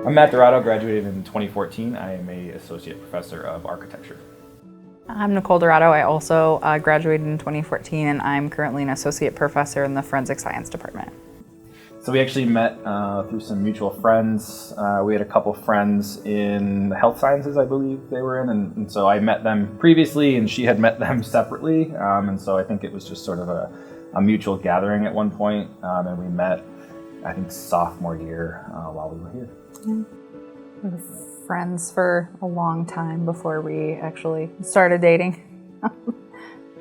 I'm Matt Dorado, graduated in 2014. I am an associate professor of architecture. I'm Nicole Dorado. I also graduated in 2014, and I'm currently an associate professor in the forensic science department. So we actually met through some mutual friends. We had a couple friends in the health sciences, I believe they were in, and so I met them previously, and she had met them separately. And so I think it was just sort of a mutual gathering at one point, and we met, I think, sophomore year while we were here. We were friends for a long time before we actually started dating,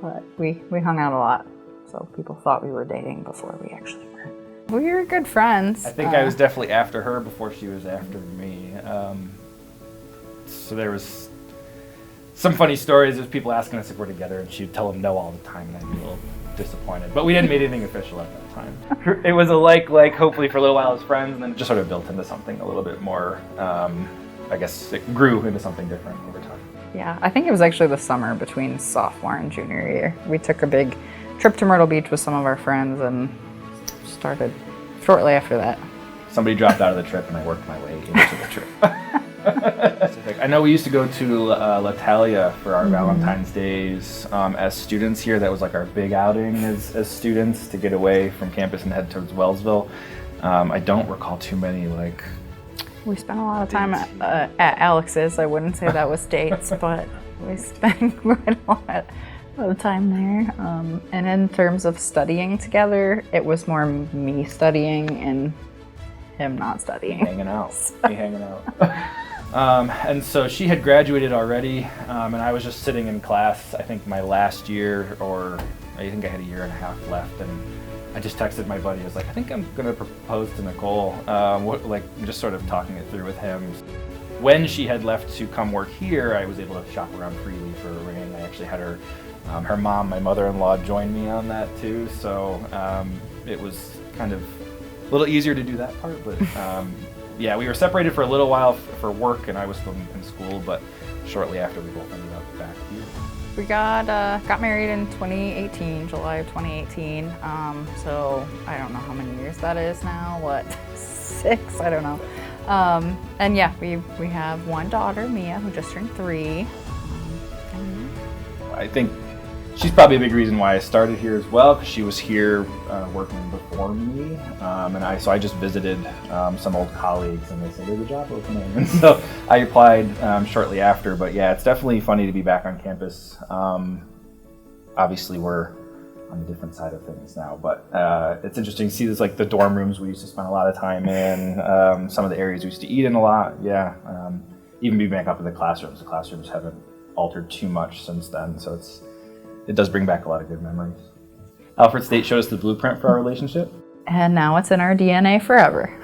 but we hung out a lot, so people thought we were dating before we actually were. We were good friends. I think I was definitely after her before she was after me. So there was some funny stories. There's people asking us if we're together, and she'd tell them no all the time, and I'd be a little disappointed. But we didn't make anything official at that time. It was a like hopefully for a little while as friends, and then it just sort of built into something a little bit more. I guess it grew into something different over time. Yeah, I think it was actually the summer between sophomore and junior year. We took a big trip to Myrtle Beach with some of our friends and started shortly after that. Somebody dropped out of the trip, and I worked my way into the trip. I know we used to go to L'Italia for our Valentine's Days as students here. That was like our big outing as students to get away from campus and head towards Wellsville. I don't recall too many We spent a lot of time at Alex's. I wouldn't say that was dates, but we spent quite a lot of time there. And in terms of studying together, it was more me studying and him not studying. Hanging out. Me hanging out. And so she had graduated already, and I was just sitting in class, I think my last year, or I think I had a year and a half left, and I just texted my buddy. I was like, I think I'm gonna propose to Nicole. Just sort of talking it through with him. When she had left to come work here, I was able to shop around freely for a ring. I actually had her mom, my mother-in-law, join me on that too. So it was kind of a little easier to do that part. But yeah, we were separated for a little while for work, and I was still in school. But shortly after, we both ended up back here. We got married in 2018, July of 2018. So I don't know how many years that is now. What, 6? I don't know. And yeah, we have one daughter, Mia, who just turned 3. I think she's probably a big reason why I started here as well, because she was here working before me, and so I just visited some old colleagues, and they said there's a job opening, and so I applied shortly after. But yeah, it's definitely funny to be back on campus. Obviously, we're on a different side of things now, but it's interesting to see this, like the dorm rooms we used to spend a lot of time in, some of the areas we used to eat in a lot. Yeah, even being back up in the classrooms. The classrooms haven't altered too much since then, so it does bring back a lot of good memories. Alfred State showed us the blueprint for our relationship. And now it's in our DNA forever.